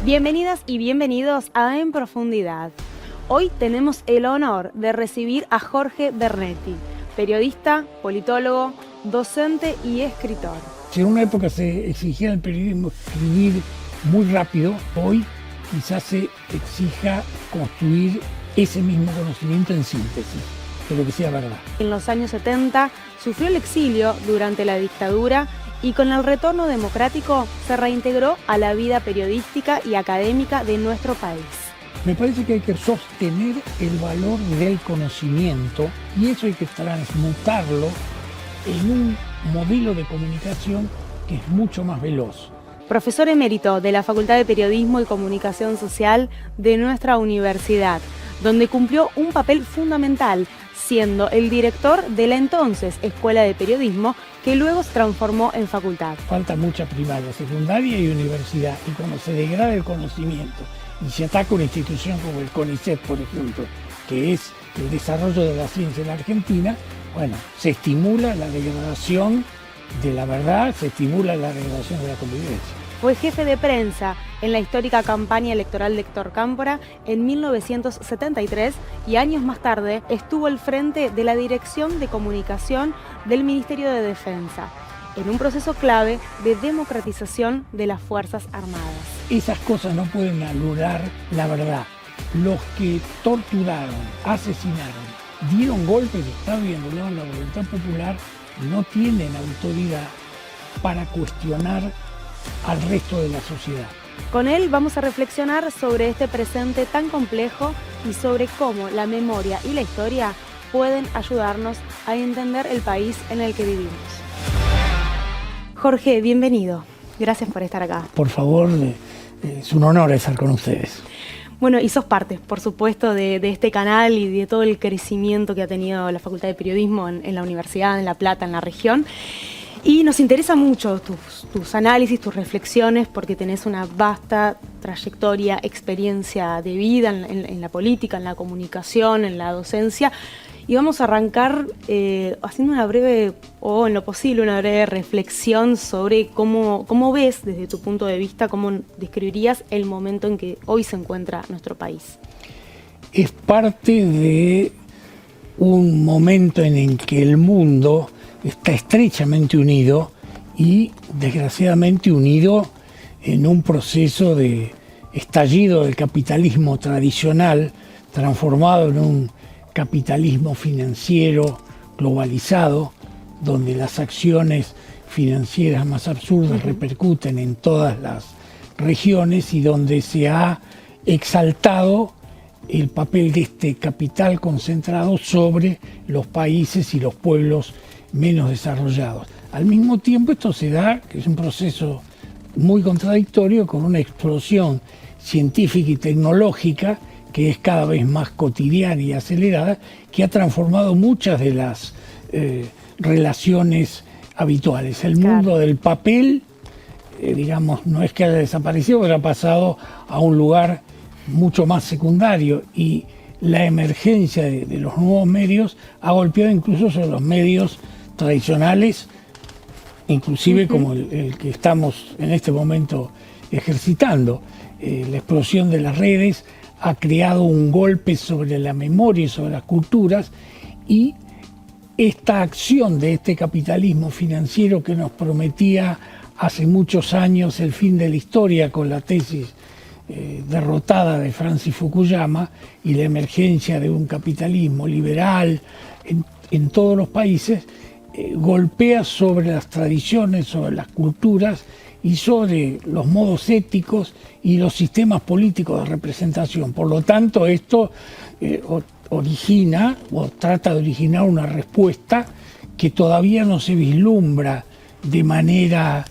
Bienvenidas y bienvenidos a En Profundidad. Hoy tenemos el honor de recibir a Jorge Bernetti, periodista, politólogo, docente y escritor. Si en una época se exigía el periodismo escribir muy rápido, hoy quizás se exija construir ese mismo conocimiento en síntesis, pero que sea verdad. En los años 70 sufrió el exilio durante la dictadura y con el retorno democrático se reintegró a la vida periodística y académica de nuestro país. Me parece que hay que sostener el valor del conocimiento y eso hay que transmutarlo en un modelo de comunicación que es mucho más veloz. Profesor emérito de la Facultad de Periodismo y Comunicación Social de nuestra universidad, donde cumplió un papel fundamental, siendo el director de la entonces Escuela de Periodismo, que luego se transformó en facultad. Falta mucha primaria, secundaria y universidad, y cuando se degrada el conocimiento y se ataca una institución como el CONICET, por ejemplo, que es el desarrollo de la ciencia en la Argentina, bueno, se estimula la degradación de la verdad, se estimula la degradación de la convivencia. Fue jefe de prensa en la histórica campaña electoral de Héctor Cámpora en 1973 y años más tarde estuvo al frente de la Dirección de Comunicación del Ministerio de Defensa, en un proceso clave de democratización de las Fuerzas Armadas. Esas cosas no pueden anular la verdad. Los que torturaron, asesinaron, dieron golpes de Estado y anularon la voluntad popular no tienen autoridad para cuestionar al resto de la sociedad. Con él vamos a reflexionar sobre este presente tan complejo y sobre cómo la memoria y la historia pueden ayudarnos a entender el país en el que vivimos. Jorge, bienvenido. Gracias por estar acá. Por favor, es un honor estar con ustedes. Bueno, y sos parte, por supuesto, de este canal y de todo el crecimiento que ha tenido la Facultad de Periodismo en la Universidad, en La Plata, en la región. Y nos interesa mucho tus análisis, tus reflexiones, porque tenés una vasta trayectoria, experiencia de vida en la política, en la comunicación, en la docencia. Y vamos a arrancar haciendo una breve, o en lo posible, una breve reflexión sobre cómo ves, desde tu punto de vista, cómo describirías el momento en que hoy se encuentra nuestro país. Es parte de un momento en el que el mundo está estrechamente unido y desgraciadamente unido en un proceso de estallido del capitalismo tradicional transformado en un capitalismo financiero globalizado, donde las acciones financieras más absurdas repercuten en todas las regiones y donde se ha exaltado el papel de este capital concentrado sobre los países y los pueblos menos desarrollados. Al mismo tiempo esto se da, que es un proceso muy contradictorio, con una explosión científica y tecnológica que es cada vez más cotidiana y acelerada, que ha transformado muchas de las relaciones habituales. El mundo del papel, digamos, no es que haya desaparecido, pero ha pasado a un lugar mucho más secundario y la emergencia de los nuevos medios ha golpeado incluso sobre los medios tradicionales, inclusive como el que estamos en este momento ejercitando. La explosión de las redes ha creado un golpe sobre la memoria y sobre las culturas, y esta acción de este capitalismo financiero que nos prometía hace muchos años el fin de la historia con la tesis derrotada de Francis Fukuyama y la emergencia de un capitalismo liberal en todos los países, golpea sobre las tradiciones, sobre las culturas y sobre los modos éticos y los sistemas políticos de representación. Por lo tanto, esto origina o trata de originar una respuesta que todavía no se vislumbra de manera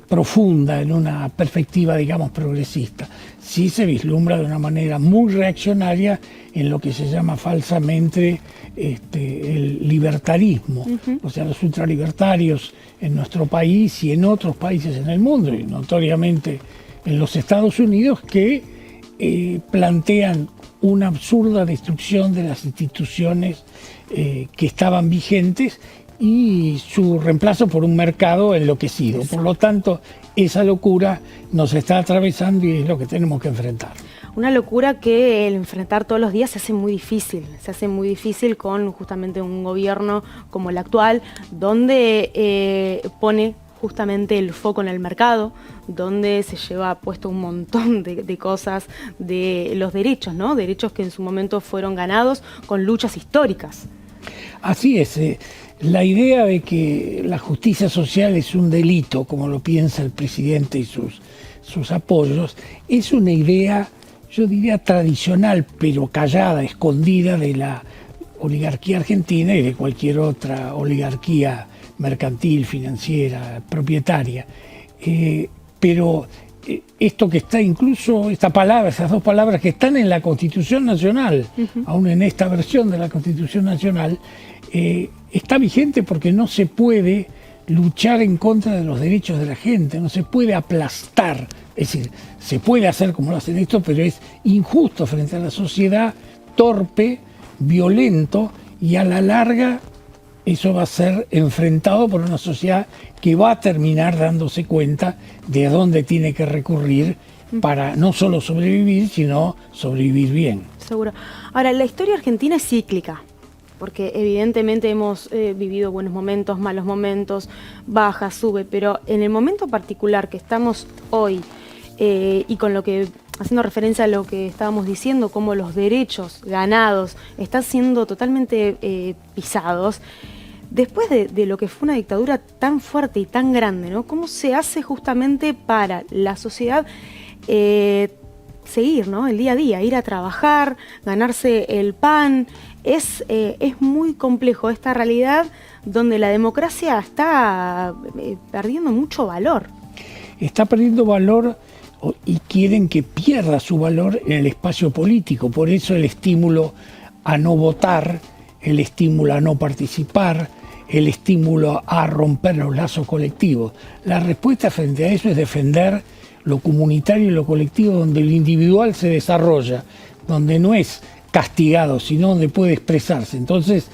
profunda en una perspectiva, digamos, progresista. Sí se vislumbra de una manera muy reaccionaria en lo que se llama falsamente el libertarismo, o sea, los ultralibertarios en nuestro país y en otros países en el mundo, y notoriamente en los Estados Unidos, que plantean una absurda destrucción de las instituciones que estaban vigentes y su reemplazo por un mercado enloquecido. Por lo tanto, esa locura nos está atravesando y es lo que tenemos que enfrentar. Una locura que el enfrentar todos los días se hace muy difícil con justamente un gobierno como el actual, donde pone justamente el foco en el mercado, donde se lleva puesto un montón de cosas de los derechos, ¿no? Derechos que en su momento fueron ganados con luchas históricas. Así es. La idea de que la justicia social es un delito, como lo piensa el presidente y sus apoyos, es una idea, yo diría, tradicional, pero callada, escondida de la oligarquía argentina y de cualquier otra oligarquía mercantil, financiera, propietaria. Pero esto que está incluso, esta palabra, esas dos palabras que están en la Constitución Nacional, aún en esta versión de la Constitución Nacional, está vigente porque no se puede luchar en contra de los derechos de la gente, no se puede aplastar, es decir, se puede hacer como lo hacen esto, pero es injusto frente a la sociedad, torpe, violento, y a la larga eso va a ser enfrentado por una sociedad que va a terminar dándose cuenta de dónde tiene que recurrir para no solo sobrevivir, sino sobrevivir bien. Seguro. Ahora, la historia argentina es cíclica, porque evidentemente hemos vivido buenos momentos, malos momentos, baja, sube, pero en el momento particular que estamos hoy, y con lo que, haciendo referencia a lo que estábamos diciendo, cómo los derechos ganados están siendo totalmente pisados, después de lo que fue una dictadura tan fuerte y tan grande, ¿no? ¿Cómo se hace justamente para la sociedad seguir, ¿no? El día a día, ir a trabajar, ganarse el pan? Es muy complejo esta realidad donde la democracia está perdiendo mucho valor. Está perdiendo valor y quieren que pierda su valor en el espacio político. Por eso el estímulo a no votar, el estímulo a no participar, el estímulo a romper los lazos colectivos. La respuesta frente a eso es defender lo comunitario y lo colectivo, donde el individual se desarrolla, donde no es castigado, sino donde puede expresarse. Entonces,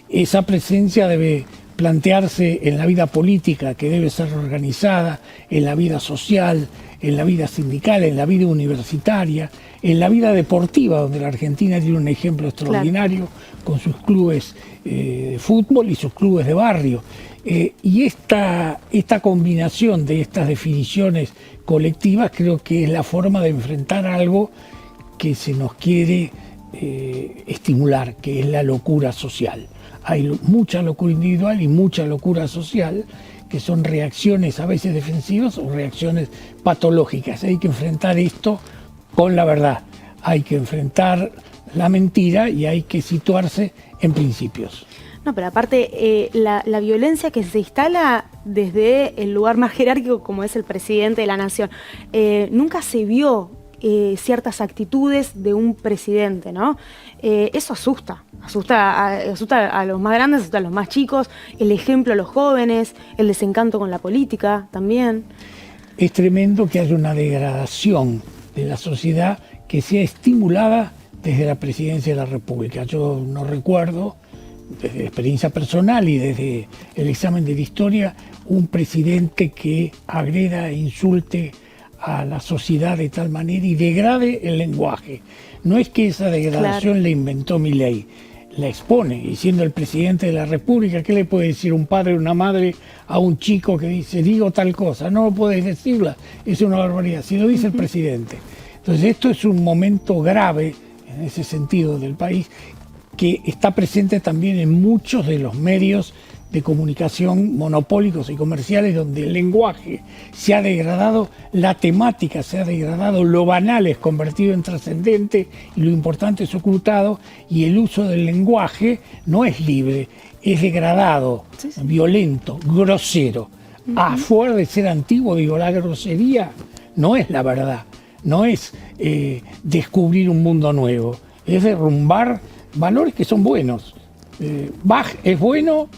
esa presencia debe plantearse en la vida política, que debe ser organizada, en la vida social, en la vida sindical, en la vida universitaria, en la vida deportiva, donde la Argentina tiene un ejemplo extraordinario, claro, con sus clubes de fútbol y sus clubes de barrio. Y esta combinación de estas definiciones colectivas creo que es la forma de enfrentar algo que se nos quiere estimular, que es la locura social. Hay mucha locura individual y mucha locura social, que son reacciones a veces defensivas o reacciones patológicas. Hay que enfrentar esto con la verdad, hay que enfrentar la mentira y hay que situarse en principios. No, pero aparte, la violencia que se instala desde el lugar más jerárquico, como es el presidente de la nación, nunca se vio ciertas actitudes de un presidente, ¿no? Eso asusta a los más grandes, asusta a los más chicos, el ejemplo a los jóvenes, el desencanto con la política también. Es tremendo que haya una degradación de la sociedad que sea estimulada desde la presidencia de la República. Yo no recuerdo, desde experiencia personal y desde el examen de la historia, un presidente que agreda e insulte a la sociedad de tal manera y degrade el lenguaje. No es que esa degradación, claro, la inventó Milei, la expone, y siendo el presidente de la República, ¿qué le puede decir un padre o una madre a un chico que dice, digo tal cosa? No lo puedes decirla, es una barbaridad, si lo dice el presidente. Entonces esto es un momento grave en ese sentido del país, que está presente también en muchos de los medios de comunicación monopólicos y comerciales, donde el lenguaje se ha degradado, la temática se ha degradado, lo banal es convertido en trascendente y lo importante es ocultado, y el uso del lenguaje no es libre, es degradado, sí, sí, violento, grosero. A fuerza de ser antiguo, digo, la grosería no es la verdad, no es descubrir un mundo nuevo, es derrumbar valores que son buenos. Bach es bueno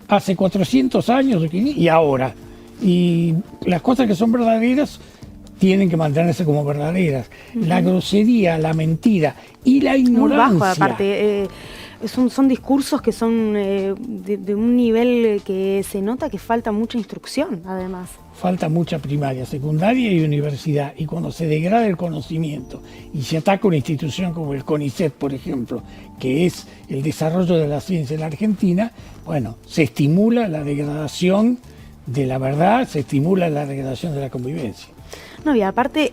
hace 400 años y ahora. Y las cosas que son verdaderas tienen que mantenerse como verdaderas. La grosería, la mentira y la ignorancia. Muy bajo, aparte. son discursos que son de un nivel que se nota que falta mucha instrucción, además. Falta mucha primaria, secundaria y universidad. Y cuando se degrada el conocimiento y se ataca una institución como el CONICET, por ejemplo, que es el desarrollo de la ciencia en la Argentina, bueno, se estimula la degradación de la verdad, se estimula la degradación de la convivencia. No, y aparte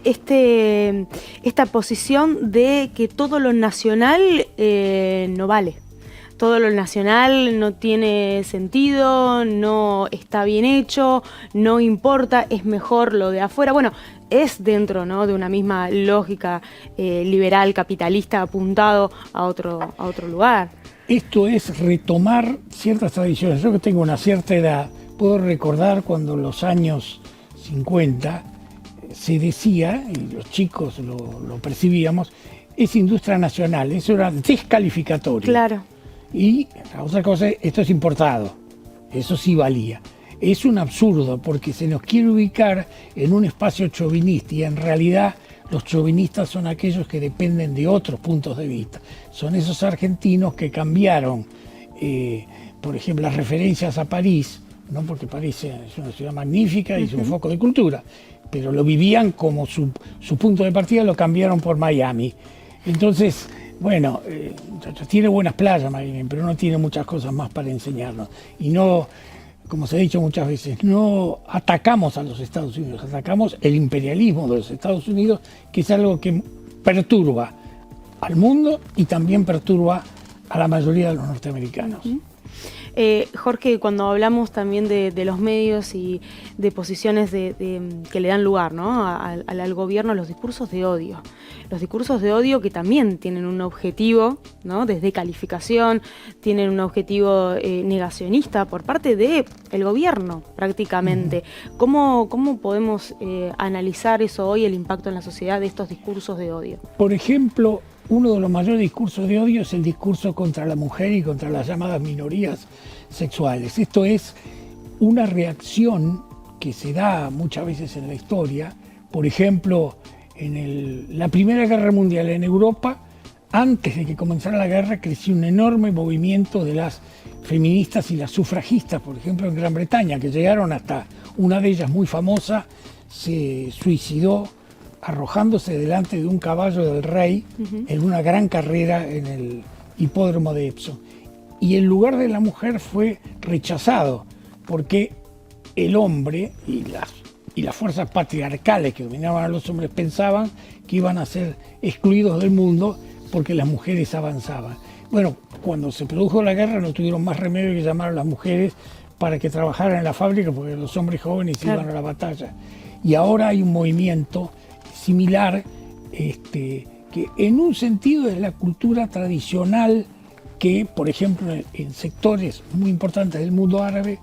esta posición de que todo lo nacional no vale. Todo lo nacional no tiene sentido, no está bien hecho, no importa, es mejor lo de afuera. Bueno, es dentro, ¿no?, de una misma lógica liberal, capitalista, apuntado a otro lugar. Esto es retomar ciertas tradiciones. Yo que tengo una cierta edad, puedo recordar cuando en los años 50 se decía, y los chicos lo percibíamos, es industria nacional, eso era descalificatorio. Claro. Y la otra cosa, esto es importado, eso sí valía. Es un absurdo porque se nos quiere ubicar en un espacio chauvinista y en realidad los chauvinistas son aquellos que dependen de otros puntos de vista. Son esos argentinos que cambiaron, por ejemplo, las referencias a París, ¿no?, porque París es una ciudad magnífica y es un foco de cultura, pero lo vivían como su punto de partida, lo cambiaron por Miami. Entonces, bueno, tiene buenas playas Miami, pero no tiene muchas cosas más para enseñarnos. Y no, como se ha dicho muchas veces, no atacamos a los Estados Unidos, atacamos el imperialismo de los Estados Unidos, que es algo que perturba al mundo y también perturba a la mayoría de los norteamericanos. Jorge, cuando hablamos también de los medios y de posiciones que le dan lugar, ¿no?, al gobierno, los discursos de odio. Los discursos de odio que también tienen un objetivo, ¿no?, desde calificación, tienen un objetivo negacionista por parte del gobierno prácticamente. ¿Cómo podemos analizar eso hoy, el impacto en la sociedad de estos discursos de odio? Por ejemplo, uno de los mayores discursos de odio es el discurso contra la mujer y contra las llamadas minorías sexuales. Esto es una reacción que se da muchas veces en la historia. Por ejemplo, en la Primera Guerra Mundial en Europa, antes de que comenzara la guerra, creció un enorme movimiento de las feministas y las sufragistas, por ejemplo, en Gran Bretaña, que llegaron hasta una de ellas muy famosa, se suicidó arrojándose delante de un caballo del rey en una gran carrera en el hipódromo de Epsom. Y el lugar de la mujer fue rechazado porque el hombre y las fuerzas patriarcales que dominaban a los hombres pensaban que iban a ser excluidos del mundo porque las mujeres avanzaban. Bueno, cuando se produjo la guerra no tuvieron más remedio que llamar a las mujeres para que trabajaran en la fábrica porque los hombres jóvenes iban a la batalla. Y ahora hay un movimiento similar, que en un sentido es la cultura tradicional que, por ejemplo, en sectores muy importantes del mundo árabe,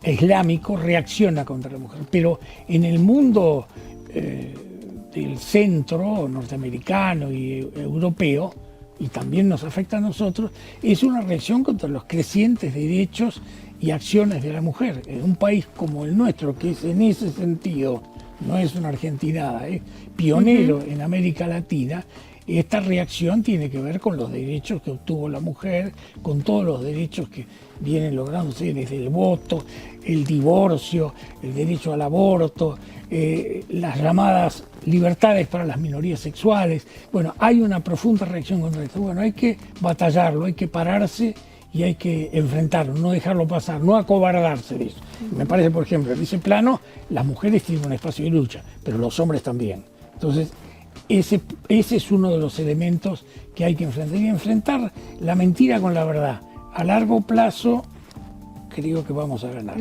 islámico, reacciona contra la mujer. Pero en el mundo del centro norteamericano y europeo, y también nos afecta a nosotros, es una reacción contra los crecientes derechos y acciones de la mujer. En un país como el nuestro, que es en ese sentido, no es una argentinada, pionero en América Latina, esta reacción tiene que ver con los derechos que obtuvo la mujer, con todos los derechos que vienen lográndose desde el voto, el divorcio, el derecho al aborto, las llamadas libertades para las minorías sexuales. Bueno, hay una profunda reacción contra esto. Bueno, hay que batallarlo, hay que pararse y hay que enfrentarlo, no dejarlo pasar, no acobardarse de eso. Me parece, por ejemplo, en ese plano, las mujeres tienen un espacio de lucha, pero los hombres también. Entonces, ese es uno de los elementos que hay que enfrentar. Y enfrentar la mentira con la verdad. A largo plazo, creo que vamos a ganar.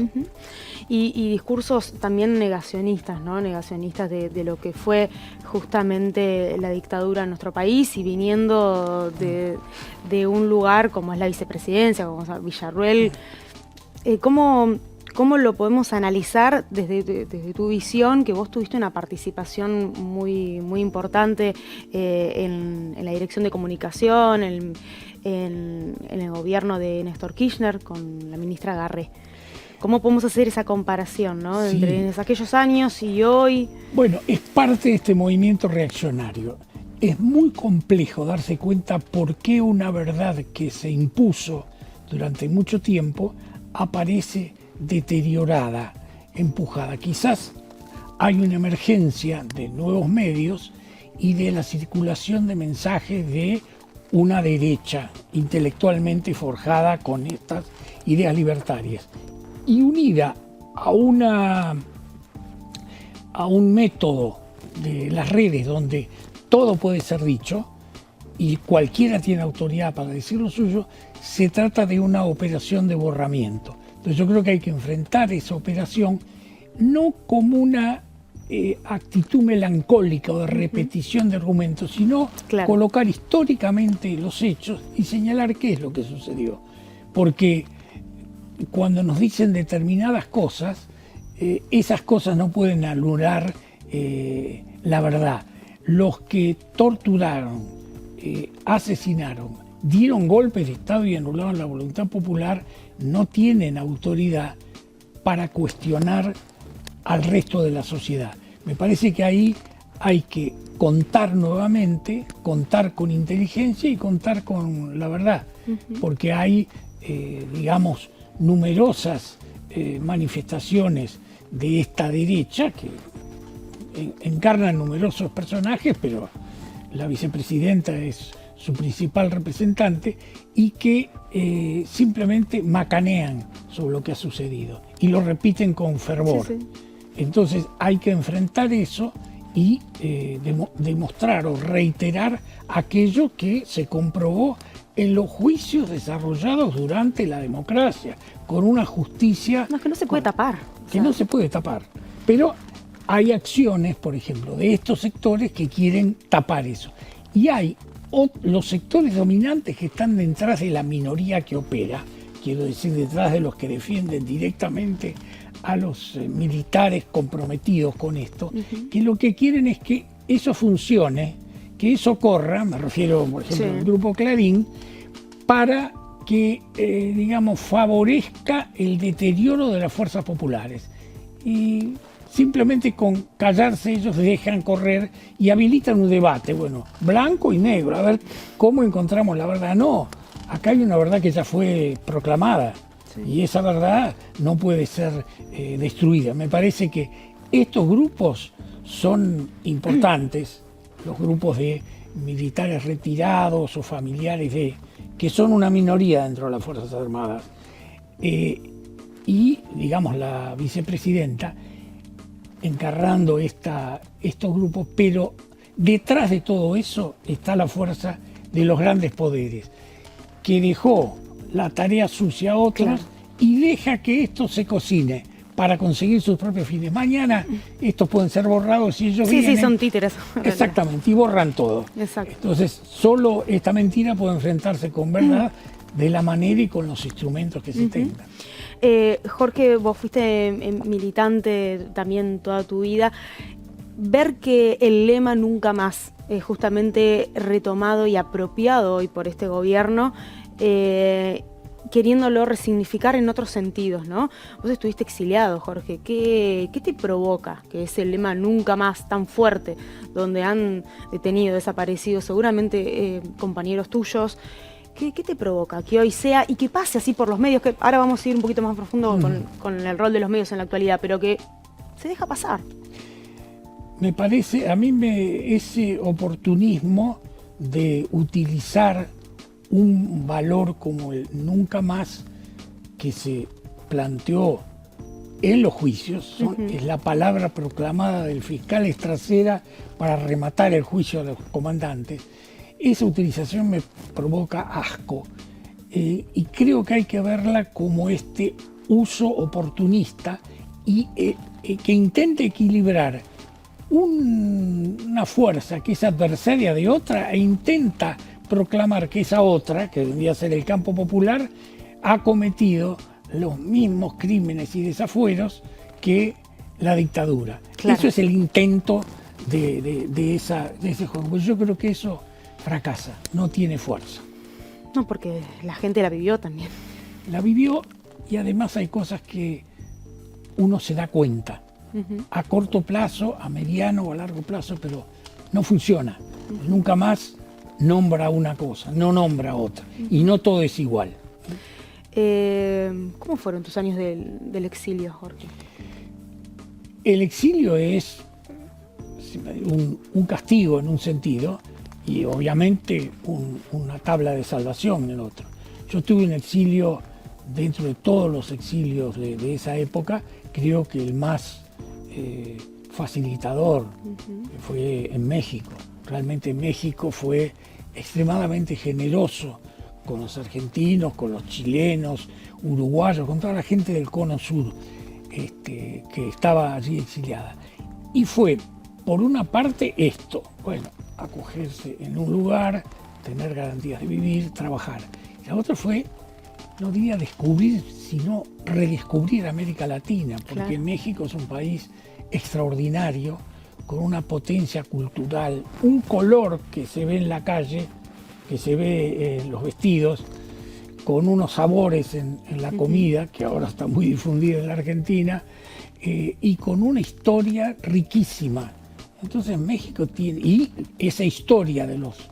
Y discursos también negacionistas, ¿no? Negacionistas de lo que fue justamente la dictadura en nuestro país y viniendo de un lugar como es la vicepresidencia, como es Villarruel. ¿Cómo lo podemos analizar desde tu visión, que vos tuviste una participación muy importante en la dirección de comunicación, en el gobierno de Néstor Kirchner con la ministra Garré? ¿Cómo podemos hacer esa comparación, ¿no?, Sí. entre aquellos años y hoy? Bueno, es parte de este movimiento reaccionario. es muy complejo darse cuenta por qué una verdad que se impuso durante mucho tiempo aparece deteriorada, empujada. Quizás hay una emergencia de nuevos medios y de la circulación de mensajes de una derecha intelectualmente forjada con estas ideas libertarias y unida a un método de las redes donde todo puede ser dicho y cualquiera tiene autoridad para decir lo suyo. Se trata de una operación de borramiento. Entonces yo creo que hay que enfrentar esa operación no como una actitud melancólica o de repetición de argumentos, sino colocar históricamente los hechos y señalar qué es lo que sucedió. Porque cuando nos dicen determinadas cosas, esas cosas no pueden anular la verdad. Los que torturaron, asesinaron, dieron golpes de Estado y anularon la voluntad popular, no tienen autoridad para cuestionar al resto de la sociedad. Me parece que ahí hay que contar nuevamente, contar con inteligencia y contar con la verdad, porque hay, digamos, numerosas manifestaciones de esta derecha que encarnan numerosos personajes, pero la vicepresidenta es su principal representante, y que simplemente macanean sobre lo que ha sucedido y lo repiten con fervor. Sí, sí. Entonces hay que enfrentar eso y demostrar o reiterar aquello que se comprobó en los juicios desarrollados durante la democracia, con una justicia... No, que no se puede tapar. Que no se puede tapar. Pero hay acciones, por ejemplo, de estos sectores que quieren tapar eso. Y hay los sectores dominantes que están detrás de la minoría que opera, quiero decir, detrás de los que defienden directamente a los militares comprometidos con esto, que lo que quieren es que eso funcione, que eso corra, me refiero, por ejemplo, al Grupo Clarín, para que, digamos, favorezca el deterioro de las fuerzas populares. Y simplemente con callarse ellos dejan correr y habilitan un debate, bueno, blanco y negro, a ver cómo encontramos la verdad. No, acá hay una verdad que ya fue proclamada. Y esa verdad no puede ser destruida. Me parece que estos grupos son importantes, los grupos de militares retirados o familiares que son una minoría dentro de las Fuerzas Armadas. Y, digamos, la vicepresidenta encarnando estos grupos, pero detrás de todo eso está la fuerza de los grandes poderes, que dejó la tarea sucia a otros y deja que esto se cocine para conseguir sus propios fines. Mañana estos pueden ser borrados y ellos vienen... Sí, son títeres. Exactamente, y borran todo. Exacto. Entonces, solo esta mentira puede enfrentarse con verdad de la manera y con los instrumentos que se tengan. Jorge, vos fuiste militante también toda tu vida. Ver que el lema nunca más es justamente retomado y apropiado hoy por este gobierno, queriéndolo resignificar en otros sentidos, ¿no? Vos estuviste exiliado, Jorge. ¿Qué te provoca que ese lema nunca más tan fuerte, donde han detenido, desaparecido seguramente compañeros tuyos? ¿Qué te provoca que hoy sea y que pase así por los medios? Que ahora vamos a ir un poquito más profundo con el rol de los medios en la actualidad, pero que se deja pasar. Me parece, a mí ese oportunismo de utilizar un valor como el nunca más que se planteó en los juicios, es la palabra proclamada del fiscal Estracera para rematar el juicio de los comandantes. Esa utilización me provoca asco y creo que hay que verla como este uso oportunista y que intente equilibrar una fuerza que es adversaria de otra e intenta proclamar que esa otra, que debería ser el campo popular, ha cometido los mismos crímenes y desafueros que la dictadura. Claro. Eso es el intento de ese juego. Yo creo que eso fracasa, no tiene fuerza. No, porque la gente la vivió también. La vivió y además hay cosas que uno se da cuenta. A corto plazo, a mediano o a largo plazo, pero no funciona. Nunca más nombra una cosa, no nombra otra. Y no todo es igual. ¿Cómo fueron tus años del exilio, Jorge? El exilio es un castigo en un sentido y obviamente una tabla de salvación en el otro. Yo estuve en exilio dentro de todos los exilios de esa época, creo que el más facilitador fue en México. Realmente México fue extremadamente generoso con los argentinos, con los chilenos, uruguayos, con toda la gente del Cono Sur que estaba allí exiliada. Y fue, por una parte, esto, bueno, acogerse en un lugar, tener garantías de vivir, trabajar. Y la otra fue, no diría descubrir, sino redescubrir América Latina, porque claro. México es un país extraordinario, con una potencia cultural, un color que se ve en la calle, que se ve en los vestidos, con unos sabores en la comida, que ahora está muy difundida en la Argentina, y con una historia riquísima. Entonces México tiene, y esa historia de los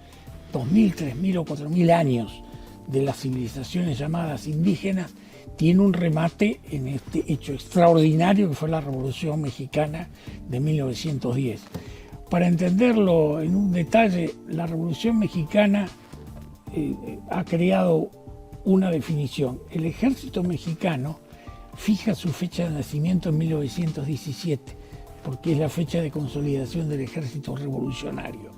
2.000, 3.000 o 4.000 años de las civilizaciones llamadas indígenas, tiene un remate en este hecho extraordinario que fue la Revolución Mexicana de 1910. Para entenderlo en un detalle, la Revolución Mexicana ha creado una definición. El ejército mexicano fija su fecha de nacimiento en 1917, porque es la fecha de consolidación del ejército revolucionario.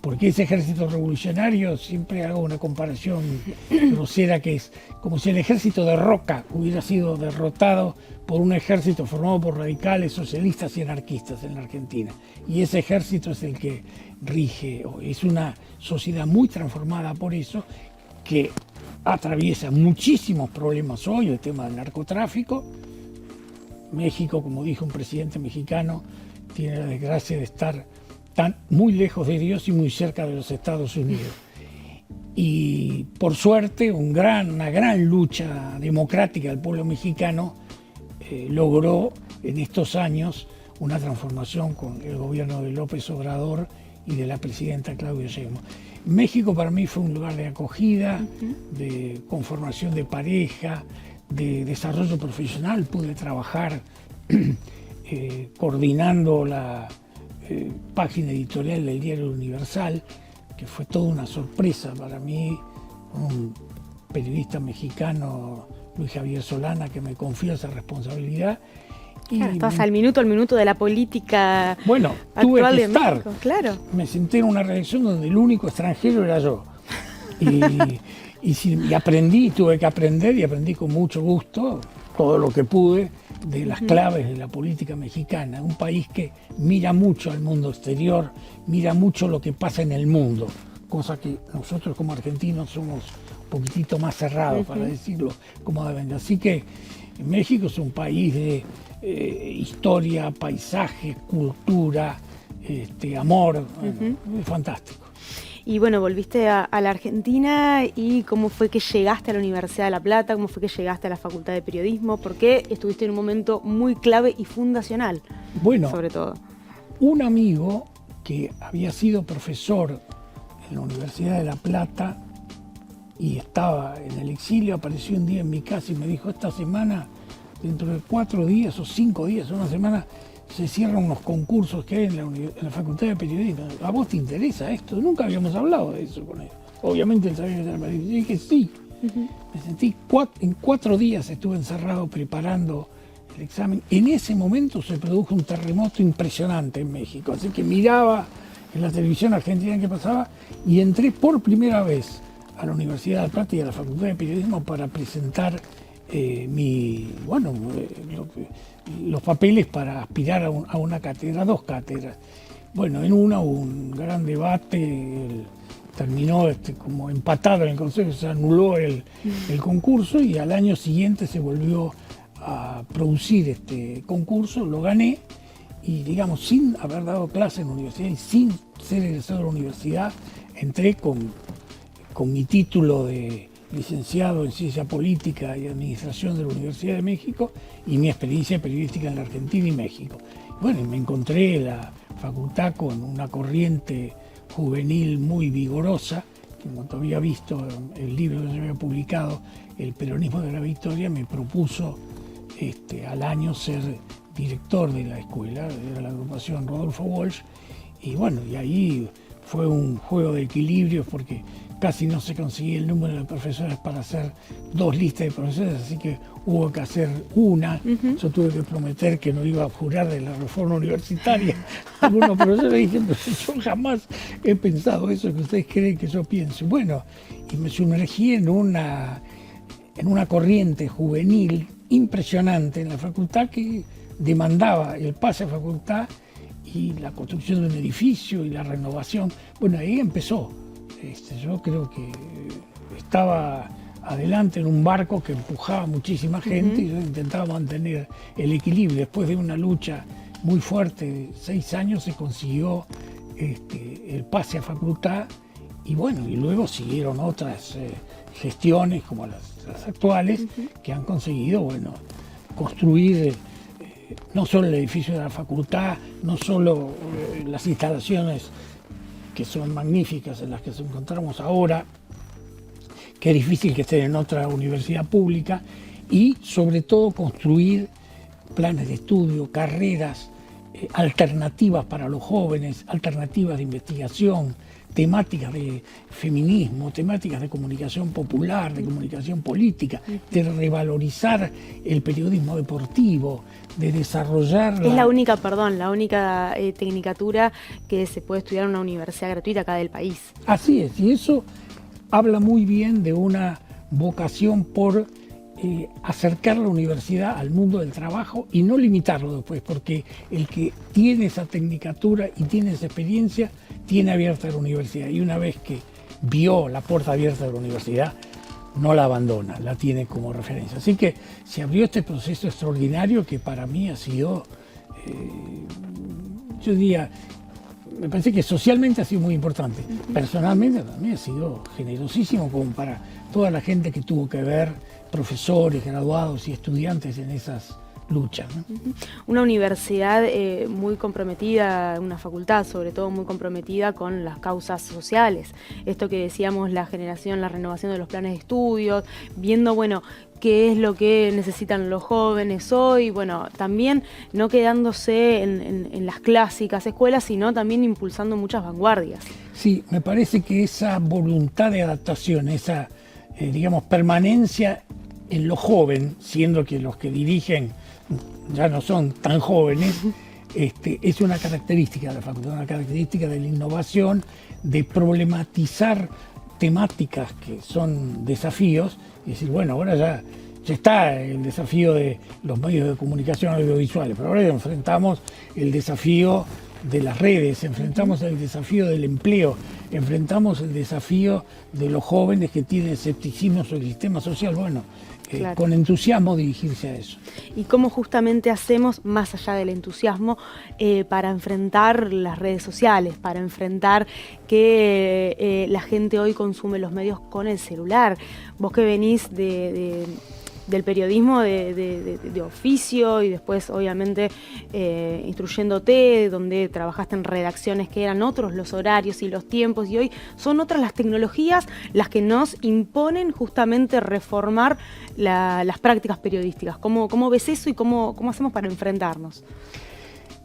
Porque ese ejército revolucionario, siempre hago una comparación grosera, que es como si el ejército de Roca hubiera sido derrotado por un ejército formado por radicales, socialistas y anarquistas en la Argentina. Y ese ejército es el que rige hoy. Es una sociedad muy transformada por eso, que atraviesa muchísimos problemas hoy, el tema del narcotráfico. México, como dijo un presidente mexicano, tiene la desgracia de estar muy lejos de Dios y muy cerca de los Estados Unidos. Y por suerte, una gran lucha democrática del pueblo mexicano logró en estos años una transformación con el gobierno de López Obrador y de la presidenta Claudia Sheinbaum. México para mí fue un lugar de acogida, de conformación de pareja, de desarrollo profesional. Pude trabajar coordinando la página editorial del Diario Universal, que fue toda una sorpresa para mí, un periodista mexicano, Luis Javier Solana, que me confió esa responsabilidad. Claro, estabas al minuto de la política. Bueno, tuve actual que de estar. México, claro. Me senté en una redacción donde el único extranjero era yo. Y aprendí, tuve que aprender, y aprendí con mucho gusto todo lo que pude de las claves de la política mexicana. Un país que mira mucho al mundo exterior, mira mucho lo que pasa en el mundo, cosa que nosotros como argentinos somos un poquitito más cerrados, para decirlo como deben. Así que México es un país de historia, paisaje, cultura, amor, es fantástico. Y bueno, volviste a la Argentina, y ¿cómo fue que llegaste a la Universidad de La Plata? ¿Cómo fue que llegaste a la Facultad de Periodismo? Porque estuviste en un momento muy clave y fundacional, bueno, sobre todo. Un amigo que había sido profesor en la Universidad de La Plata y estaba en el exilio, apareció un día en mi casa y me dijo: esta semana, dentro de 4 días o 5 días, una semana, se cierran unos concursos que hay en la Facultad de Periodismo. ¿A vos te interesa esto? Nunca habíamos hablado de eso con él. Obviamente él sabía que era periodista. Y dije sí. Me sentí, en 4 días estuve encerrado preparando el examen. En ese momento se produjo un terremoto impresionante en México. Así que miraba en la televisión argentina qué pasaba, y entré por primera vez a la Universidad de La Plata y a la Facultad de Periodismo para presentar los papeles para aspirar a una cátedra, 2 cátedras. Bueno, en una hubo un gran debate, terminó como empatado en el Consejo, se anuló el concurso, y al año siguiente se volvió a producir este concurso, lo gané, y digamos, sin haber dado clase en la universidad y sin ser egresado de la universidad, entré con mi título de licenciado en Ciencia Política y Administración de la Universidad de México y mi experiencia periodística en la Argentina y México. Bueno, me encontré la facultad con una corriente juvenil muy vigorosa, que cuando había visto el libro que se había publicado, El peronismo de la victoria, me propuso al año ser director de la escuela, de la agrupación Rodolfo Walsh, y bueno, y ahí fue un juego de equilibrios porque casi no se conseguía el número de profesores para hacer 2 listas de profesores, así que hubo que hacer una. Yo tuve que prometer que no iba a jurar de la reforma universitaria. Algunos profesores dicen, pero yo jamás he pensado eso que ustedes creen que yo pienso. Bueno, y me sumergí en una corriente juvenil impresionante en la facultad que demandaba el pase a facultad y la construcción de un edificio y la renovación. Bueno, ahí empezó. Yo creo que estaba adelante en un barco que empujaba muchísima gente y yo intentaba mantener el equilibrio. Después de una lucha muy fuerte de 6 años se consiguió el pase a facultad y bueno, y luego siguieron otras gestiones como las actuales que han conseguido, bueno, construir no solo el edificio de la facultad, no solo las instalaciones que son magníficas en las que nos encontramos ahora, que es difícil que estén en otra universidad pública, y sobre todo construir planes de estudio, carreras alternativas para los jóvenes, alternativas de investigación, temáticas de feminismo, temáticas de comunicación popular, de comunicación política, de revalorizar el periodismo deportivo, de desarrollar... Es la única tecnicatura que se puede estudiar en una universidad gratuita acá del país. Así es, y eso habla muy bien de una vocación por acercar la universidad al mundo del trabajo y no limitarlo después, porque el que tiene esa tecnicatura y tiene esa experiencia, tiene abierta la universidad, y una vez que vio la puerta abierta de la universidad, no la abandona, la tiene como referencia. Así que se abrió este proceso extraordinario que para mí ha sido, yo diría, me parece que socialmente ha sido muy importante. Personalmente también ha sido generosísimo como para toda la gente que tuvo que ver, profesores, graduados y estudiantes en esas luchas, ¿no? Una universidad muy comprometida, una facultad sobre todo muy comprometida con las causas sociales. Esto que decíamos, la generación, la renovación de los planes de estudios, viendo, bueno, qué es lo que necesitan los jóvenes hoy, bueno, también no quedándose en las clásicas escuelas, sino también impulsando muchas vanguardias. Sí, me parece que esa voluntad de adaptación, esa, digamos, permanencia en lo joven, siendo que los que dirigen ya no son tan jóvenes, es una característica de la facultad, una característica de la innovación, de problematizar temáticas que son desafíos y decir, bueno, ahora ya está el desafío de los medios de comunicación audiovisuales, pero ahora enfrentamos el desafío de las redes, enfrentamos el desafío del empleo, enfrentamos el desafío de los jóvenes que tienen escepticismo sobre el sistema social. Bueno, claro, con entusiasmo dirigirse a eso. ¿Y cómo justamente hacemos, más allá del entusiasmo, para enfrentar las redes sociales, para enfrentar que la gente hoy consume los medios con el celular? Vos que venís del periodismo de oficio y después obviamente instruyéndote, donde trabajaste en redacciones que eran otros los horarios y los tiempos, y hoy son otras las tecnologías las que nos imponen justamente reformar las prácticas periodísticas. ¿Cómo ves eso y cómo hacemos para enfrentarnos?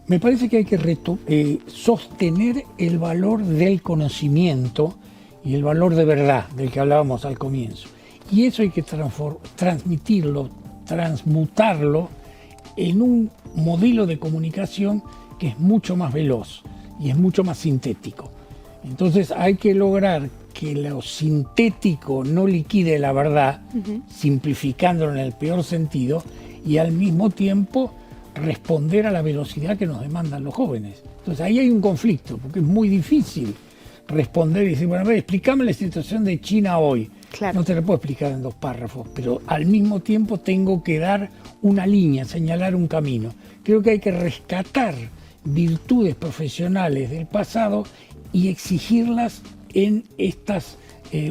Me parece que hay que sostener el valor del conocimiento y el valor de verdad del que hablábamos al comienzo. Y eso hay que transmitirlo, transmutarlo en un modelo de comunicación que es mucho más veloz y es mucho más sintético. Entonces hay que lograr que lo sintético no liquide la verdad, simplificándolo en el peor sentido, y al mismo tiempo responder a la velocidad que nos demandan los jóvenes. Entonces ahí hay un conflicto, porque es muy difícil responder y decir, bueno, a ver, explícame la situación de China hoy. Claro. No te la puedo explicar en 2 párrafos, pero al mismo tiempo tengo que dar una línea, señalar un camino. Creo que hay que rescatar virtudes profesionales del pasado y exigirlas en estas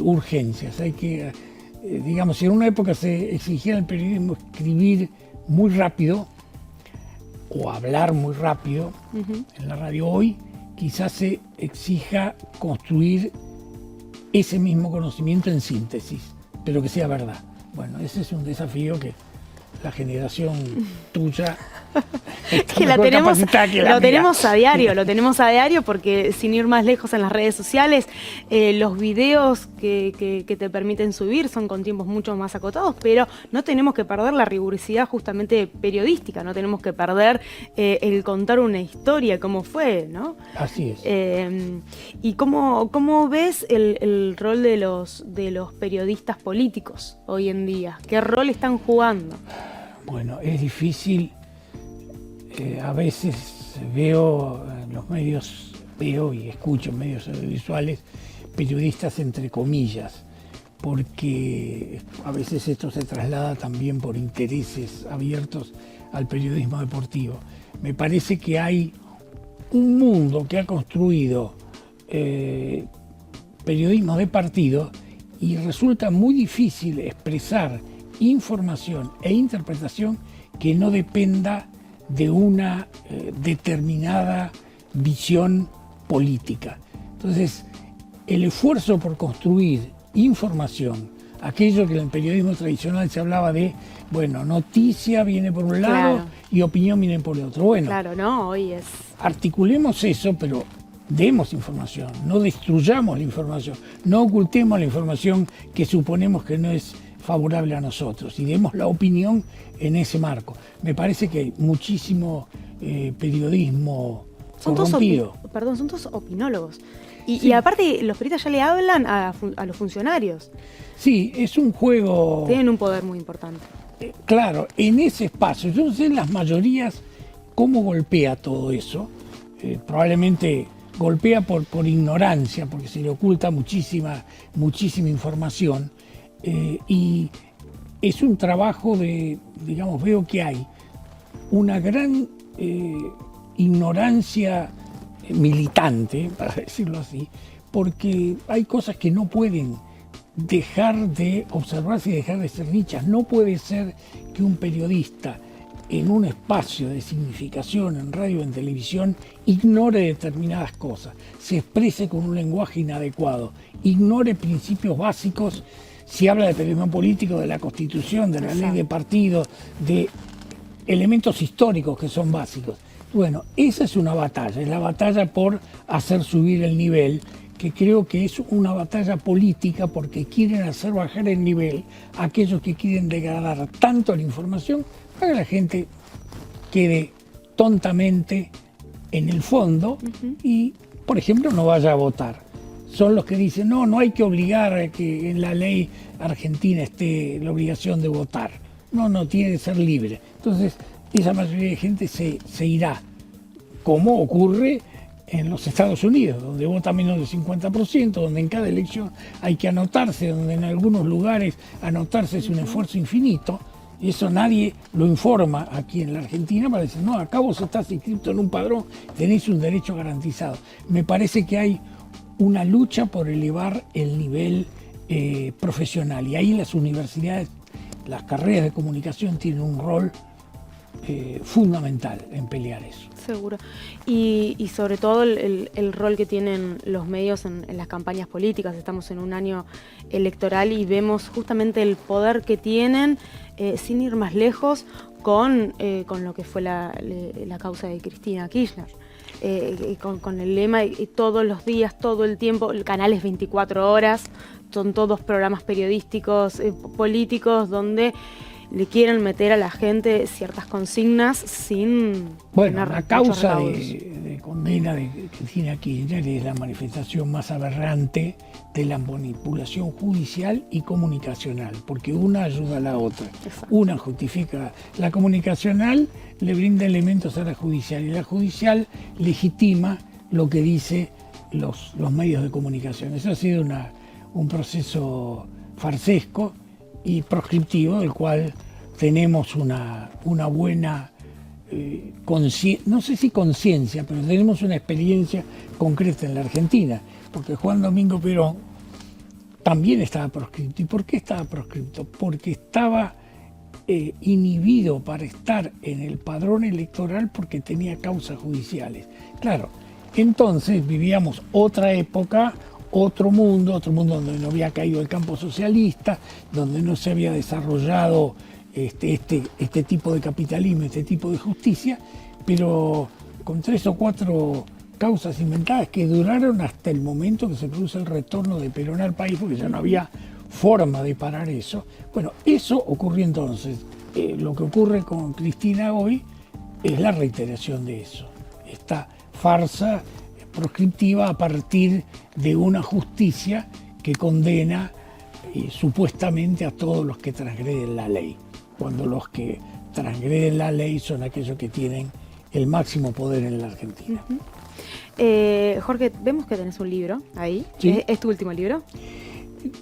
urgencias. Hay que, digamos, si en una época se exigía en el periodismo escribir muy rápido o hablar muy rápido, en la radio hoy quizás se exija construir ese mismo conocimiento en síntesis, pero que sea verdad. Bueno, ese es un desafío que la generación tuya está que mejor capacitada que la lo mía. tenemos a diario porque sin ir más lejos en las redes sociales, los videos que te permiten subir son con tiempos mucho más acotados, pero no tenemos que perder la rigurosidad justamente periodística, no tenemos que perder el contar una historia, cómo fue, ¿no? Así es. ¿Y cómo ves el rol de los periodistas políticos hoy en día? ¿Qué rol están jugando? Bueno, es difícil. A veces veo en los medios, veo y escucho en medios audiovisuales periodistas entre comillas, porque a veces esto se traslada también por intereses abiertos al periodismo deportivo. Me parece que hay un mundo que ha construido periodismo de partido y resulta muy difícil expresar información e interpretación que no dependa de una determinada visión política. Entonces, el esfuerzo por construir información, aquello que en el periodismo tradicional se hablaba de, bueno, noticia viene por un lado Claro. y opinión viene por el otro. Bueno, Claro, ¿no? Hoy es... articulemos eso, pero demos información, no destruyamos la información, no ocultemos la información que suponemos que no es favorable a nosotros y demos la opinión en ese marco. Me parece que hay muchísimo periodismo corrompido. Son todos opinólogos. Y, Sí. y aparte, los periodistas ya le hablan a los funcionarios. Sí, es un juego, Tienen un poder muy importante. claro, en ese espacio. Yo no sé en las mayorías cómo golpea todo eso. Probablemente golpea por ignorancia, porque se le oculta muchísima información. Y es un trabajo de, digamos, veo que hay una gran ignorancia militante, para decirlo así, porque hay cosas que no pueden dejar de observarse y dejar de ser dichas. No puede ser que un periodista en un espacio de significación, en radio o en televisión, ignore determinadas cosas, se exprese con un lenguaje inadecuado, ignore principios básicos. Si habla de periodismo político, de la Constitución, de la ley de partidos, de elementos históricos que son básicos. Bueno, esa es una batalla, es la batalla por hacer subir el nivel, que creo que es una batalla política porque quieren hacer bajar el nivel a aquellos que quieren degradar tanto la información para que la gente quede tontamente en el fondo y, por ejemplo, no vaya a votar. Son los que dicen, no hay que obligar a que en la ley argentina esté la obligación de votar. No, tiene que ser libre. Entonces, esa mayoría de gente se irá, como ocurre en los Estados Unidos, donde vota menos del 50%, donde en cada elección hay que anotarse, donde en algunos lugares anotarse es un esfuerzo infinito. Y eso nadie lo informa aquí en la Argentina para decir, no, acá vos estás inscrito en un padrón, tenés un derecho garantizado. Me parece que hay una lucha por elevar el nivel profesional y ahí las universidades, las carreras de comunicación tienen un rol fundamental en pelear eso. Seguro. Y sobre todo el rol que tienen los medios en las campañas políticas. Estamos en un año electoral y vemos justamente el poder que tienen, sin ir más lejos, con lo que fue la causa de Cristina Kirchner. Con el lema y todos los días, todo el tiempo, el canal es 24 horas, son todos programas periodísticos, políticos, donde le quieren meter a la gente ciertas consignas sin... Bueno, tener la muchos causa recaudos. de condena de Cristina Kirchner es la manifestación más aberrante de la manipulación judicial y comunicacional, porque una ayuda a la otra. Exacto. Una justifica. La comunicacional le brinda elementos a la judicial y la judicial legitima lo que dice los medios de comunicación. Eso ha sido un proceso farsesco y proscriptivo, del cual tenemos una buena no sé si conciencia, pero tenemos una experiencia concreta en la Argentina, porque Juan Domingo Perón también estaba proscripto. ¿Y por qué estaba proscripto? Porque estaba inhibido para estar en el padrón electoral porque tenía causas judiciales. Claro, Entonces vivíamos otra época, otro mundo donde no había caído el campo socialista, donde no se había desarrollado este tipo de capitalismo, este tipo de justicia, pero con 3 o 4 causas inventadas que duraron hasta el momento que se produce el retorno de Perón al país, porque ya no había forma de parar eso. Bueno, eso ocurrió entonces. Lo que ocurre con Cristina hoy es la reiteración de eso. Esta farsa proscriptiva a partir de una justicia que condena supuestamente a todos los que transgreden la ley, cuando los que transgreden la ley son aquellos que tienen el máximo poder en la Argentina. Jorge, vemos que tenés un libro ahí. ¿Sí? ¿Es tu último libro?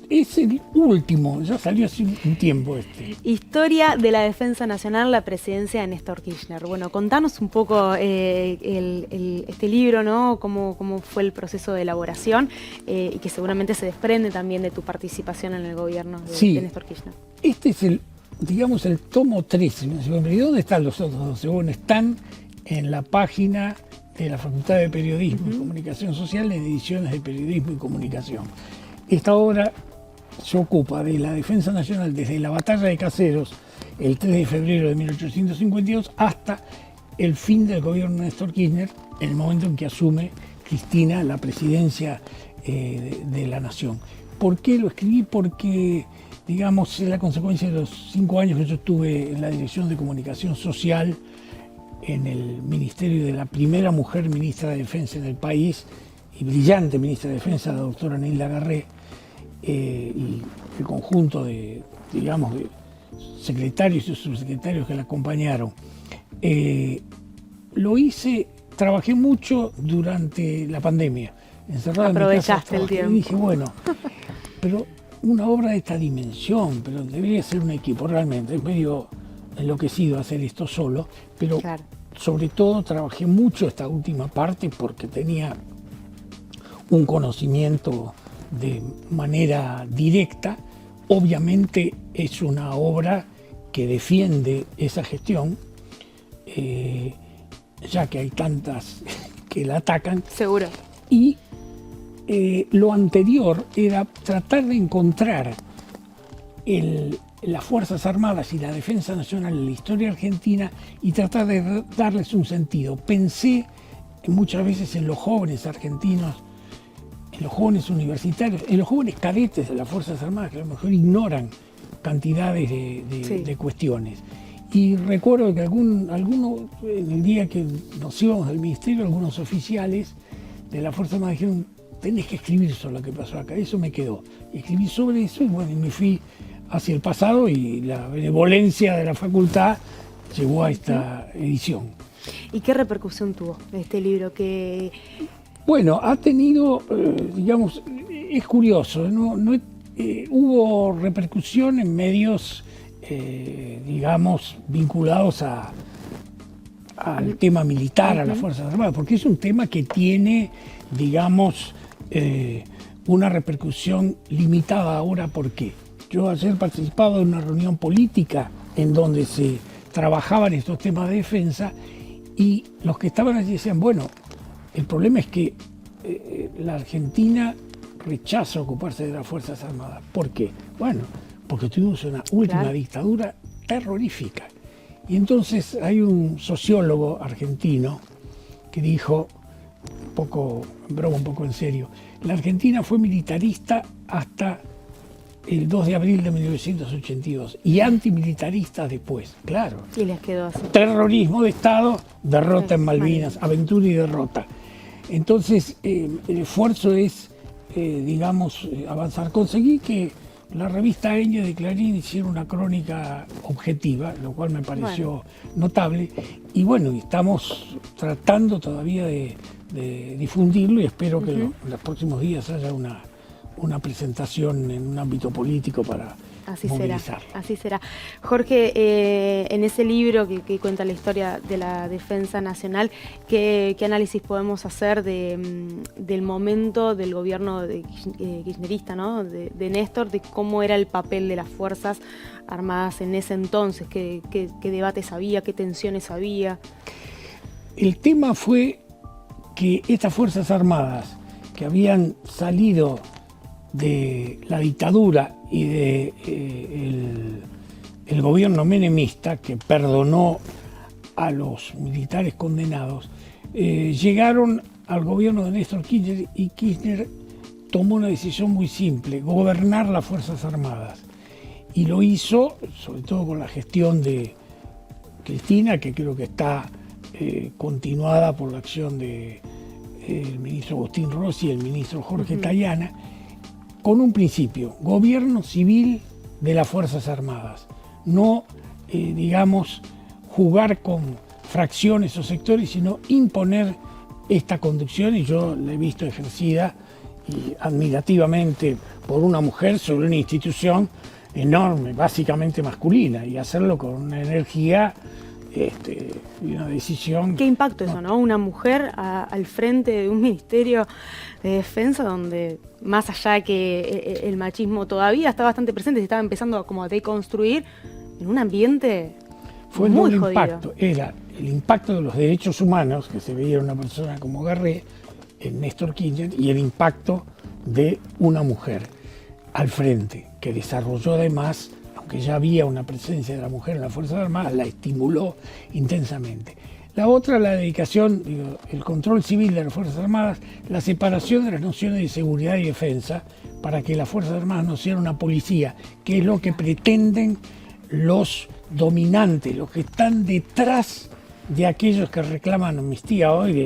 Es el último, ya salió hace un tiempo Historia de la Defensa Nacional, la presidencia de Néstor Kirchner. Bueno, contanos un poco este libro, ¿no? Cómo fue el proceso de elaboración y que seguramente se desprende también de tu participación en el gobierno de Néstor Kirchner. Este es el tomo 13. ¿Y dónde están los otros 12? Bueno, están en la página de la Facultad de Periodismo y Comunicación Social en ediciones de Periodismo y Comunicación. Esta obra se ocupa de la defensa nacional desde la batalla de Caseros, el 3 de febrero de 1852, hasta el fin del gobierno de Néstor Kirchner, en el momento en que asume Cristina la presidencia de la nación. ¿Por qué lo escribí? Porque, digamos, es la consecuencia de los 5 años que yo estuve en la Dirección de Comunicación Social, en el ministerio de la primera mujer ministra de Defensa en el país, y brillante ministra de Defensa, la doctora Nilda Garré, y el conjunto de secretarios y subsecretarios que la acompañaron. Lo hice, trabajé mucho durante la pandemia, encerrado en mi casa. Aprovechaste el tiempo. Y dije, bueno, pero una obra de esta dimensión, pero debería ser un equipo, realmente. Es medio enloquecido hacer esto solo, pero claro, sobre todo trabajé mucho esta última parte porque tenía un conocimiento de manera directa. Obviamente es una obra que defiende esa gestión, ya que hay tantas que la atacan. Seguro. Y lo anterior era tratar de encontrar las Fuerzas Armadas y la Defensa Nacional en la historia argentina y tratar de darles un sentido. Pensé muchas veces en los jóvenes argentinos, en los jóvenes universitarios, en los jóvenes cadetes de las Fuerzas Armadas, que a lo mejor ignoran cantidades de cuestiones. Y recuerdo que algunos, en el día que nos íbamos del ministerio, algunos oficiales de la Fuerza Armada dijeron: tenés que escribir sobre lo que pasó acá. Eso me quedó. Escribí sobre eso y bueno, me fui hacia el pasado y la benevolencia de la facultad llegó a esta edición. ¿Y qué repercusión tuvo este libro? Bueno, ha tenido, digamos, es curioso, hubo repercusión en medios, digamos, vinculados al tema militar, a las Fuerzas Armadas, porque es un tema que tiene, digamos, una repercusión limitada ahora. ¿Por qué? Yo ayer participaba en una reunión política en donde se trabajaban estos temas de defensa y los que estaban allí decían, bueno, el problema es que la Argentina rechaza ocuparse de las Fuerzas Armadas. ¿Por qué? Bueno, porque tuvimos una última dictadura terrorífica. Y entonces hay un sociólogo argentino que dijo, un poco en broma, un poco en serio, la Argentina fue militarista hasta el 2 de abril de 1982 y antimilitarista después, claro. Y les quedó así. Terrorismo de Estado, derrota en Malvinas, aventura y derrota. Entonces, el esfuerzo es, digamos, avanzar. Conseguí que la revista Eñe de Clarín hiciera una crónica objetiva, lo cual me pareció notable. Y bueno, estamos tratando todavía de difundirlo y espero que en los próximos días haya una presentación en un ámbito político para movilizarlo. Así será. Jorge, en ese libro que cuenta la historia de la defensa nacional, ¿qué análisis podemos hacer del momento del gobierno kirchnerista, ¿no? de Néstor, de cómo era el papel de las Fuerzas Armadas en ese entonces? ¿Qué debates había? ¿Qué tensiones había? El tema fue que estas Fuerzas Armadas, que habían salido de la dictadura y de el gobierno menemista, que perdonó a los militares condenados, llegaron al gobierno de Néstor Kirchner, y Kirchner tomó una decisión muy simple: gobernar las Fuerzas Armadas. Y lo hizo, sobre todo con la gestión de Cristina, que creo que está continuada por la acción del ministro Agustín Rossi y el ministro Jorge Tayana, con un principio: gobierno civil de las Fuerzas Armadas. No, digamos, jugar con fracciones o sectores, sino imponer esta conducción, y yo la he visto ejercida y admirativamente por una mujer sobre una institución enorme, básicamente masculina, y hacerlo con una energía y una decisión. ¿Qué impacto eso, no? Una mujer al frente de un ministerio de defensa donde, más allá que el machismo todavía está bastante presente, se estaba empezando como a deconstruir en un ambiente fue muy el jodido. impacto, era el impacto de los derechos humanos, que se veía en una persona como Garré, en Néstor Kirchner, y el impacto de una mujer al frente, que desarrolló además, aunque ya había una presencia de la mujer en las Fuerzas Armadas, la estimuló intensamente. La otra, la dedicación, el control civil de las Fuerzas Armadas, la separación de las nociones de seguridad y defensa, para que las Fuerzas Armadas no sean una policía, que es lo que pretenden los dominantes, los que están detrás de aquellos que reclaman amnistía hoy,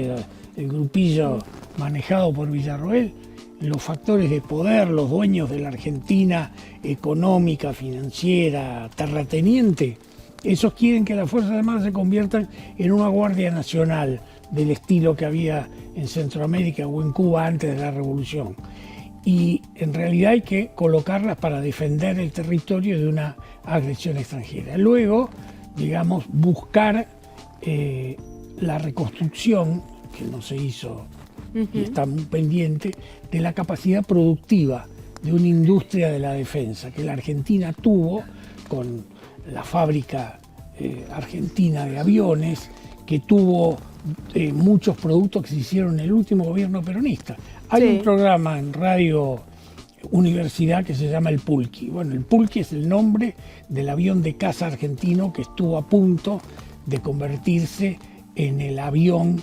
el grupillo manejado por Villarroel, los factores de poder, los dueños de la Argentina económica, financiera, terrateniente. Esos quieren que las Fuerzas Armadas se conviertan en una Guardia Nacional del estilo que había en Centroamérica o en Cuba antes de la Revolución. Y en realidad hay que colocarlas para defender el territorio de una agresión extranjera. Luego, digamos, buscar la reconstrucción, que no se hizo y está muy pendiente, de la capacidad productiva de una industria de la defensa, que la Argentina tuvo con la fábrica argentina de aviones, que tuvo muchos productos que se hicieron en el último gobierno peronista. Hay un programa en Radio Universidad que se llama el Pulqui. Bueno, el Pulqui es el nombre del avión de caza argentino que estuvo a punto de convertirse en el avión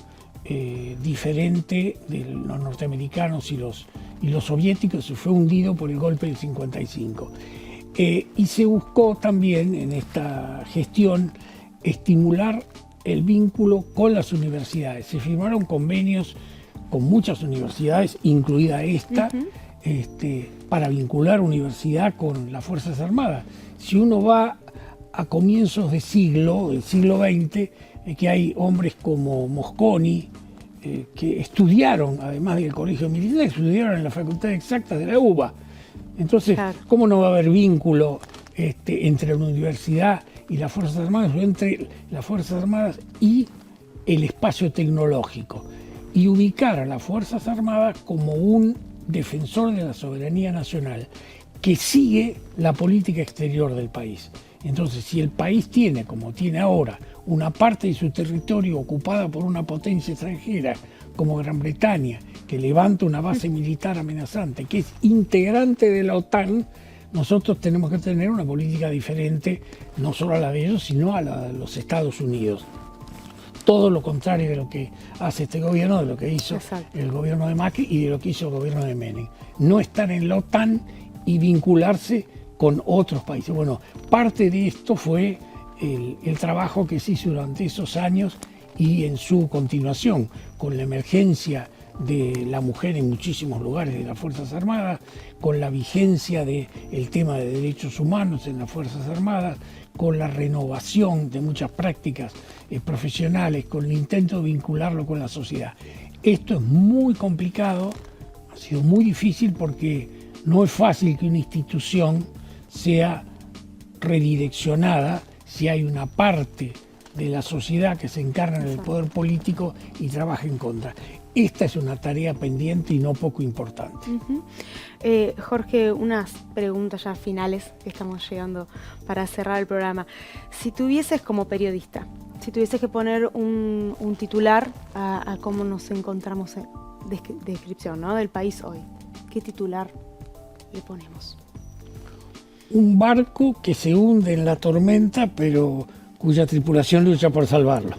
diferente de los norteamericanos y los soviéticos. Se fue hundido por el golpe del 55. Y se buscó también en esta gestión estimular el vínculo con las universidades. Se firmaron convenios con muchas universidades, incluida esta, para vincular universidad con las Fuerzas Armadas. Si uno va a comienzos del siglo XX, que hay hombres como Mosconi, que estudiaron, además del colegio militar, estudiaron en la Facultad de Exactas de la UBA. Entonces, claro, ¿cómo no va a haber vínculo entre la universidad y las Fuerzas Armadas, o entre las Fuerzas Armadas y el espacio tecnológico? Y ubicar a las Fuerzas Armadas como un defensor de la soberanía nacional que sigue la política exterior del país. Entonces, si el país tiene, como tiene ahora, una parte de su territorio ocupada por una potencia extranjera como Gran Bretaña, que levanta una base militar amenazante, que es integrante de la OTAN, nosotros tenemos que tener una política diferente, no solo a la de ellos, sino a la de los Estados Unidos. Todo lo contrario de lo que hace este gobierno, de lo que hizo el gobierno de Macri y de lo que hizo el gobierno de Menem. No estar en la OTAN y vincularse con otros países. Bueno, parte de esto fue el trabajo que se hizo durante esos años y en su continuación, con la emergencia de la mujer en muchísimos lugares de las Fuerzas Armadas, con la vigencia del tema de derechos humanos en las Fuerzas Armadas, con la renovación de muchas prácticas profesionales, con el intento de vincularlo con la sociedad. Esto es muy complicado, ha sido muy difícil, porque no es fácil que una institución sea redireccionada si hay una parte de la sociedad que se encarna del poder político y trabaja en contra. Esta es una tarea pendiente y no poco importante. Jorge, unas preguntas ya finales que estamos llegando para cerrar el programa. Si tuvieses como periodista, Si tuvieses que poner un titular a cómo nos encontramos en descripción, ¿no?, del país hoy, ¿qué titular le ponemos? Un barco que se hunde en la tormenta, pero cuya tripulación lucha por salvarlo.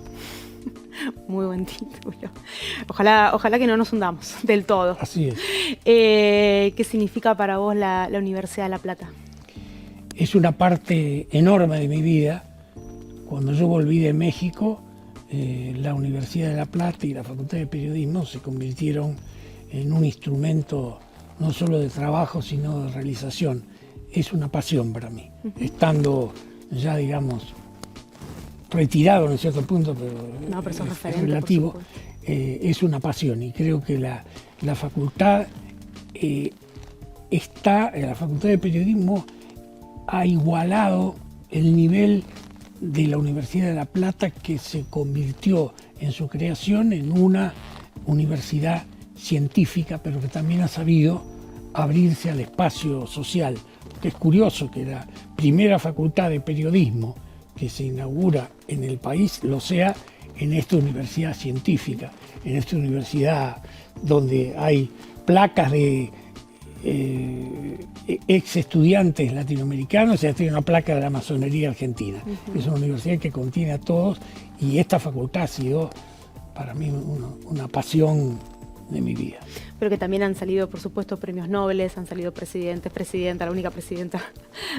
Muy buen título. Ojalá que no nos hundamos del todo. Así es. ¿Qué significa para vos la Universidad de La Plata? Es una parte enorme de mi vida. Cuando yo volví de México, la Universidad de La Plata y la Facultad de Periodismo se convirtieron en un instrumento no solo de trabajo, sino de realización. Es una pasión para mí. Estando ya, digamos, retirado en cierto punto, pero sos es relativo, es una pasión, y creo que la facultad la Facultad de Periodismo ha igualado el nivel de la Universidad de La Plata, que se convirtió en su creación en una universidad científica, pero que también ha sabido abrirse al espacio social. Porque es curioso que la primera facultad de periodismo que se inaugura en el país lo sea en esta universidad científica, en esta universidad donde hay placas de ex estudiantes latinoamericanos, y tiene una placa de la masonería argentina. Es una universidad que contiene a todos, y esta facultad ha sido para mí una pasión de mi vida. Pero que también han salido, por supuesto, premios Nobel, han salido presidenta, la única presidenta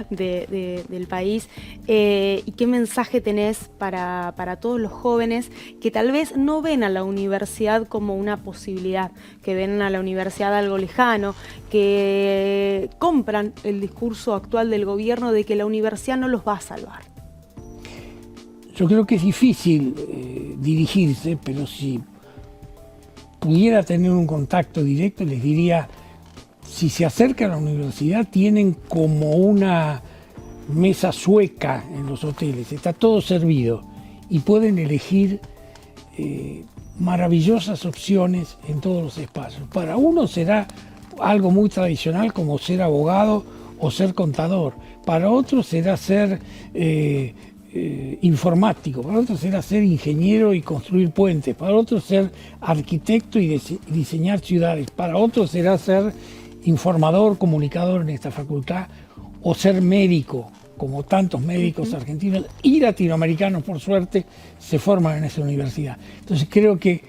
del país. ¿Y qué mensaje tenés para todos los jóvenes que tal vez no ven a la universidad como una posibilidad, que ven a la universidad algo lejano, que compran el discurso actual del gobierno de que la universidad no los va a salvar? Yo creo que es difícil dirigirse, pero si pudiera tener un contacto directo, les diría: si se acercan a la universidad, tienen como una mesa sueca en los hoteles, está todo servido y pueden elegir maravillosas opciones en todos los espacios. Para uno será algo muy tradicional, como ser abogado o ser contador. Para otros será ser informático, para otros será ser ingeniero y construir puentes, para otros ser arquitecto y diseñar ciudades, para otros será ser informador, comunicador en esta facultad, o ser médico, como tantos médicos argentinos y latinoamericanos, por suerte, se forman en esa universidad. Entonces creo que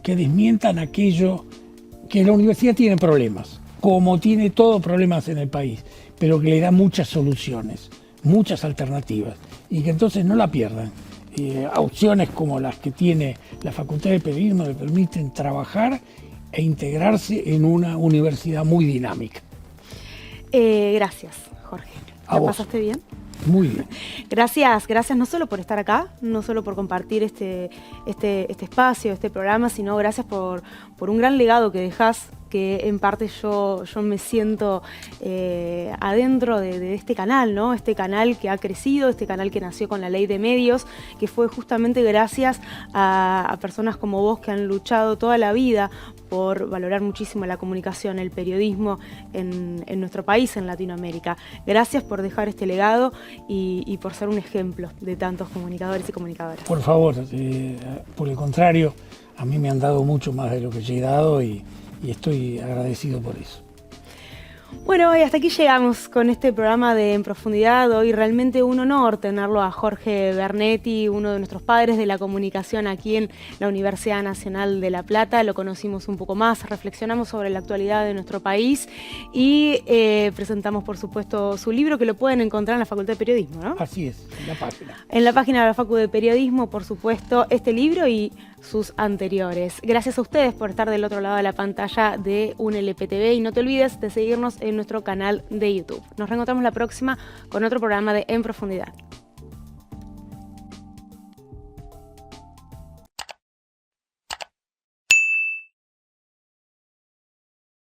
desmientan aquello, que la universidad tiene problemas, como tiene todos problemas en el país, pero que le da muchas soluciones, muchas alternativas, y que entonces no la pierdan. Opciones como las que tiene la Facultad de Periodismo le permiten trabajar e integrarse en una universidad muy dinámica. Gracias, Jorge. ¿La pasaste bien? Muy bien. Gracias no solo por estar acá, no solo por compartir este espacio, este programa, sino gracias por un gran legado que dejás, que en parte yo me siento adentro de este canal, ¿no? Este canal que ha crecido, este canal que nació con la Ley de Medios, que fue justamente gracias a personas como vos, que han luchado toda la vida por valorar muchísimo la comunicación, el periodismo en nuestro país, en Latinoamérica. Gracias por dejar este legado y por ser un ejemplo de tantos comunicadores y comunicadoras. Por favor, por el contrario, a mí me han dado mucho más de lo que yo he dado, y estoy agradecido por eso. Bueno, y hasta aquí llegamos con este programa de En Profundidad. Hoy realmente un honor tenerlo a Jorge Bernetti, uno de nuestros padres de la comunicación aquí en la Universidad Nacional de La Plata. Lo conocimos un poco más, reflexionamos sobre la actualidad de nuestro país y presentamos, por supuesto, su libro, que lo pueden encontrar en la Facultad de Periodismo, ¿no? Así es, en la página. En la página de la Facu de Periodismo, por supuesto, este libro y sus anteriores. Gracias a ustedes por estar del otro lado de la pantalla de UNLPTV, y no te olvides de seguirnos en nuestro canal de YouTube. Nos reencontramos la próxima con otro programa de En Profundidad.